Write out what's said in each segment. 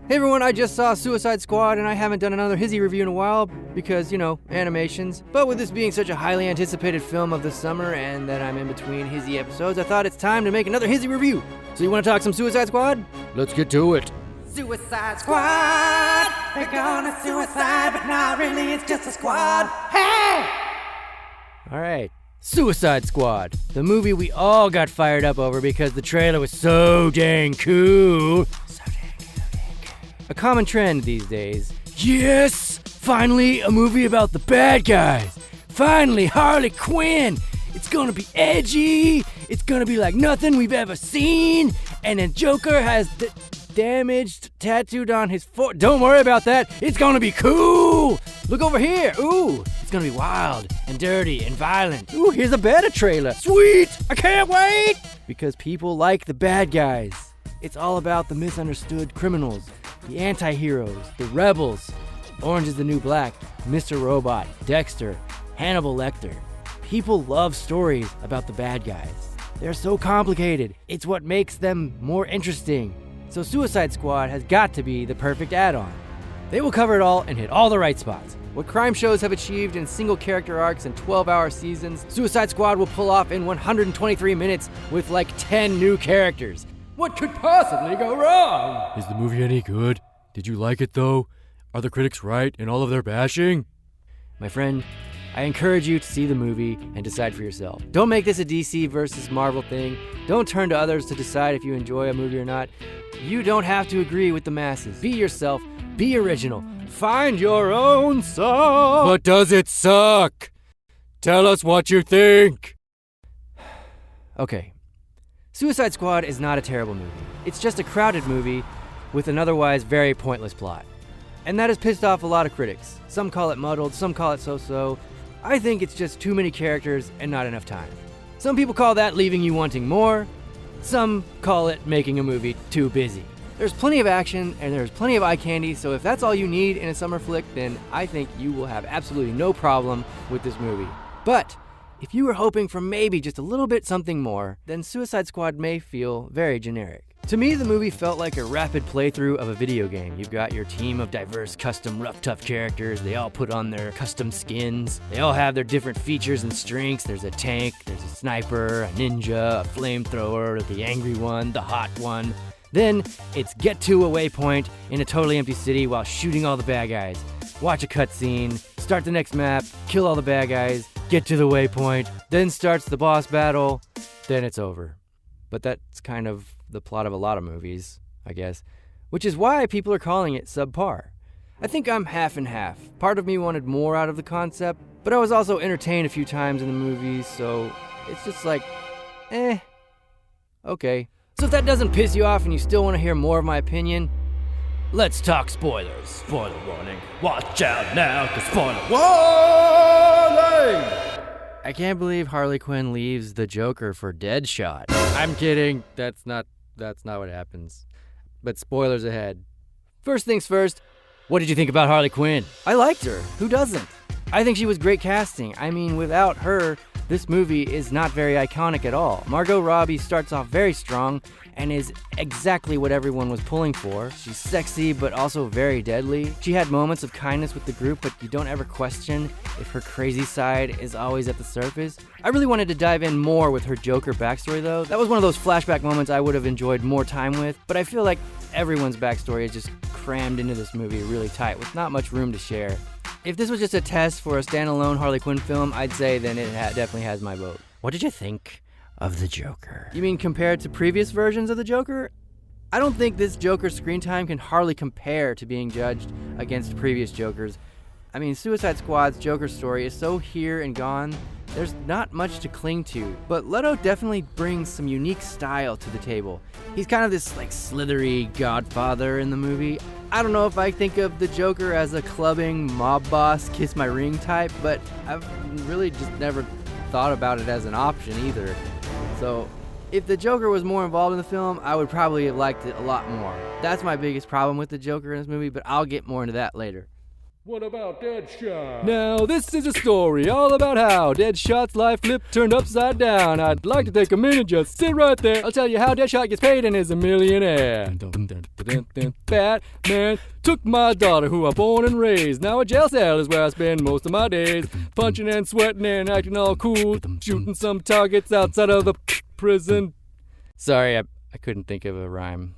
Hey everyone, I just saw Suicide Squad and I haven't done another HISHE review in a while because, animations. But with this being such a highly anticipated film of the summer and that I'm in between HISHE episodes, I thought it's time to make another HISHE review. So you want to talk some Suicide Squad? Let's get to it. Suicide Squad! They're gonna suicide, but not really, it's just a squad. Hey! Alright, Suicide Squad. The movie we all got fired up over because the trailer was so dang cool. A common trend these days. Yes! Finally, a movie about the bad guys. Finally, Harley Quinn. It's gonna be edgy. It's gonna be like nothing we've ever seen. And then Joker has damaged tattooed on his foot. Don't worry about that. It's gonna be cool. Look over here. Ooh, it's gonna be wild and dirty and violent. Ooh, here's a better trailer. Sweet! I can't wait! Because people like the bad guys. It's all about the misunderstood criminals, the anti-heroes, the rebels. Orange is the New Black, Mr. Robot, Dexter, Hannibal Lecter. People love stories about the bad guys. They're so complicated. It's what makes them more interesting. So Suicide Squad has got to be the perfect add-on. They will cover it all and hit all the right spots. What crime shows have achieved in single character arcs and 12-hour seasons, Suicide Squad will pull off in 123 minutes with like 10 new characters. What could possibly go wrong? Is the movie any good? Did you like it though? Are the critics right in all of their bashing? My friend, I encourage you to see the movie and decide for yourself. Don't make this a DC versus Marvel thing. Don't turn to others to decide if you enjoy a movie or not. You don't have to agree with the masses. Be yourself. Be original. Find your own song. But does it suck? Tell us what you think. Okay. Suicide Squad is not a terrible movie. It's just a crowded movie with an otherwise very pointless plot. And that has pissed off a lot of critics. Some call it muddled, some call it so-so. I think it's just too many characters and not enough time. Some people call that leaving you wanting more. Some call it making a movie too busy. There's plenty of action and there's plenty of eye candy, so if that's all you need in a summer flick, then I think you will have absolutely no problem with this movie. But if you were hoping for maybe just a little bit something more, then Suicide Squad may feel very generic. To me, the movie felt like a rapid playthrough of a video game. You've got your team of diverse, custom, rough, tough characters. They all put on their custom skins. They all have their different features and strengths. There's a tank, there's a sniper, a ninja, a flamethrower, the angry one, the hot one. Then it's get to a waypoint in a totally empty city while shooting all the bad guys. Watch a cutscene, start the next map, kill all the bad guys, get to the waypoint, then starts the boss battle, then it's over. But that's kind of the plot of a lot of movies, I guess, which is why people are calling it subpar. I think I'm half and half. Part of me wanted more out of the concept, but I was also entertained a few times in the movie, so it's just like, okay. So if that doesn't piss you off and you still want to hear more of my opinion, let's talk spoilers. Spoiler warning. Watch out now, 'cause spoiler warning! I can't believe Harley Quinn leaves the Joker for Deadshot. I'm kidding. That's not what happens. But spoilers ahead. First things first, what did you think about Harley Quinn? I liked her. Who doesn't? I think she was great casting. I mean, without her, this movie is not very iconic at all. Margot Robbie starts off very strong and is exactly what everyone was pulling for. She's sexy, but also very deadly. She had moments of kindness with the group, but you don't ever question if her crazy side is always at the surface. I really wanted to dive in more with her Joker backstory, though. That was one of those flashback moments I would have enjoyed more time with, but I feel like everyone's backstory is just crammed into this movie really tight, with not much room to share. If this was just a test for a standalone Harley Quinn film, I'd say then it definitely has my vote. What did you think of the Joker? You mean compared to previous versions of the Joker? I don't think this Joker's screen time can hardly compare to being judged against previous Jokers. I mean, Suicide Squad's Joker story is so here and gone, there's not much to cling to. But Leto definitely brings some unique style to the table. He's kind of this slithery godfather in the movie. I don't know if I think of the Joker as a clubbing mob boss, kiss my ring type, but I've really just never thought about it as an option either. So if the Joker was more involved in the film, I would probably have liked it a lot more. That's my biggest problem with the Joker in this movie, but I'll get more into that later. What about Deadshot? Now, this is a story all about how Deadshot's life flipped turned upside down. I'd like to take a minute and just sit right there. I'll tell you how Deadshot gets paid and is a millionaire. Batman took my daughter, who I born and raised. Now a jail cell is where I spend most of my days. Punching and sweating and acting all cool. Shooting some targets outside of the prison. Sorry, I couldn't think of a rhyme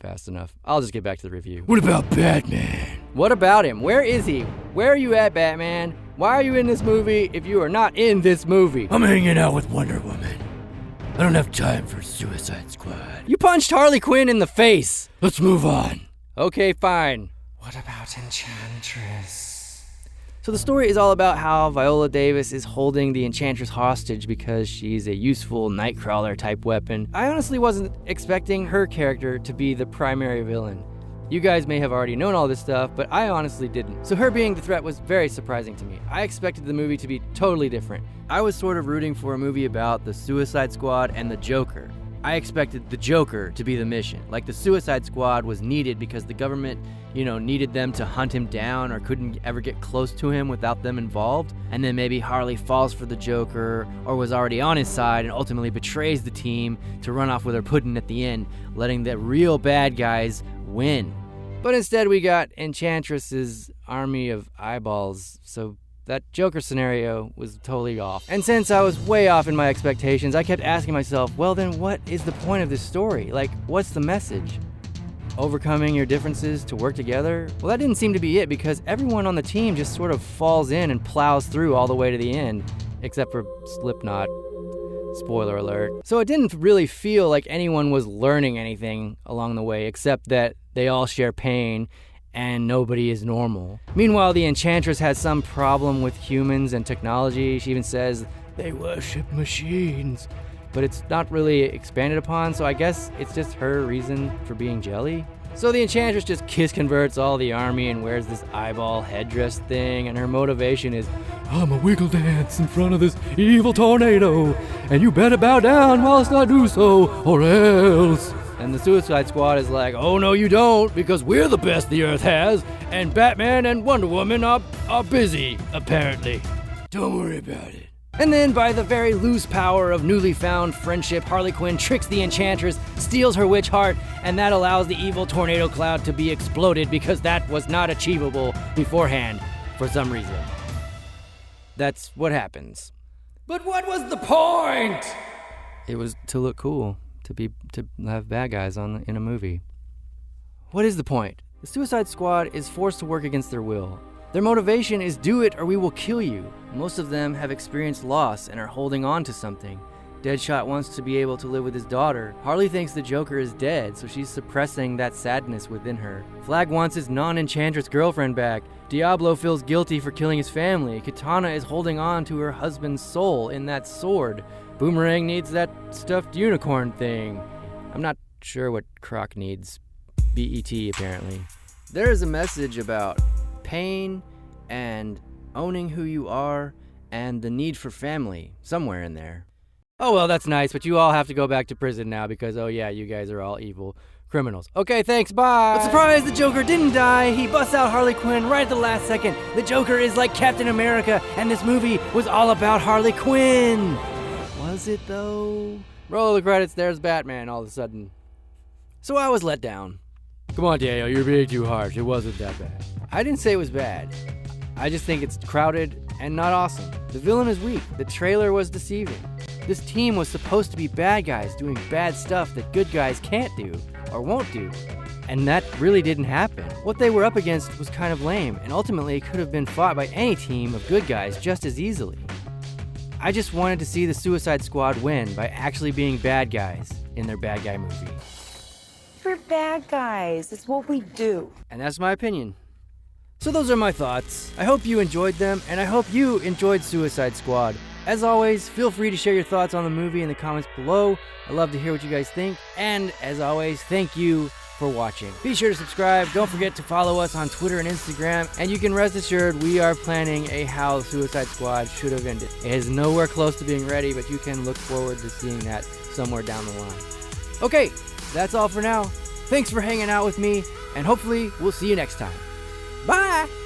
fast enough. I'll just get back to the review. What about Batman? What about him? Where is he? Where are you at, Batman? Why are you in this movie if you are not in this movie? I'm hanging out with Wonder Woman. I don't have time for Suicide Squad. You punched Harley Quinn in the face. Let's move on. Okay, fine. What about Enchantress? So the story is all about how Viola Davis is holding the Enchantress hostage because she's a useful Nightcrawler type weapon. I honestly wasn't expecting her character to be the primary villain. You guys may have already known all this stuff, but I honestly didn't. So her being the threat was very surprising to me. I expected the movie to be totally different. I was sort of rooting for a movie about the Suicide Squad and the Joker. I expected the Joker to be the mission. Like the Suicide Squad was needed because the government, needed them to hunt him down or couldn't ever get close to him without them involved. And then maybe Harley falls for the Joker or was already on his side and ultimately betrays the team to run off with her pudding at the end, letting the real bad guys win. But instead we got Enchantress's army of eyeballs, so that Joker scenario was totally off. And since I was way off in my expectations, I kept asking myself, well then what is the point of this story? Like, what's the message? Overcoming your differences to work together? Well, that didn't seem to be it because everyone on the team just sort of falls in and plows through all the way to the end, except for Slipknot. Spoiler alert. So it didn't really feel like anyone was learning anything along the way, except that they all share pain and nobody is normal. Meanwhile, the Enchantress has some problem with humans and technology. She even says they worship machines, but it's not really expanded upon, so I guess it's just her reason for being jelly. So the Enchantress just kiss converts all the army and wears this eyeball headdress thing, and her motivation is, I'm a wiggle dance in front of this evil tornado, and you better bow down whilst I do so, or else. And the Suicide Squad is like, oh no you don't, because we're the best the Earth has, and Batman and Wonder Woman are busy, apparently. Don't worry about it. And then, by the very loose power of newly found friendship, Harley Quinn tricks the Enchantress, steals her witch heart, and that allows the evil tornado cloud to be exploded because that was not achievable beforehand for some reason. That's what happens. But what was the point? It was to look cool, to have bad guys in a movie. What is the point? The Suicide Squad is forced to work against their will. Their motivation is do it or we will kill you. Most of them have experienced loss and are holding on to something. Deadshot wants to be able to live with his daughter. Harley thinks the Joker is dead, so she's suppressing that sadness within her. Flag wants his non-Enchantress girlfriend back. Diablo feels guilty for killing his family. Katana is holding on to her husband's soul in that sword. Boomerang needs that stuffed unicorn thing. I'm not sure what Croc needs. BET, apparently. There is a message about pain and owning who you are and the need for family somewhere in there. Oh well, that's nice, but you all have to go back to prison now because, oh yeah, you guys are all evil criminals. Okay, thanks, bye! But surprise, the Joker didn't die! He busts out Harley Quinn right at the last second. The Joker is like Captain America, and this movie was all about Harley Quinn! Was it though? Roll the credits, there's Batman all of a sudden. So I was let down. Come on, Daniel, you're being too harsh. It wasn't that bad. I didn't say it was bad. I just think it's crowded and not awesome. The villain is weak. The trailer was deceiving. This team was supposed to be bad guys doing bad stuff that good guys can't do or won't do. And that really didn't happen. What they were up against was kind of lame, and ultimately it could have been fought by any team of good guys just as easily. I just wanted to see the Suicide Squad win by actually being bad guys in their bad guy movie. We're bad guys. It's what we do. And that's my opinion. So those are my thoughts. I hope you enjoyed them, and I hope you enjoyed Suicide Squad. As always, feel free to share your thoughts on the movie in the comments below. I love to hear what you guys think. And as always, thank you for watching. Be sure to subscribe. Don't forget to follow us on Twitter and Instagram. And you can rest assured we are planning a how Suicide Squad should have ended. It is nowhere close to being ready, but you can look forward to seeing that somewhere down the line. Okay, that's all for now. Thanks for hanging out with me, and hopefully we'll see you next time. Bye!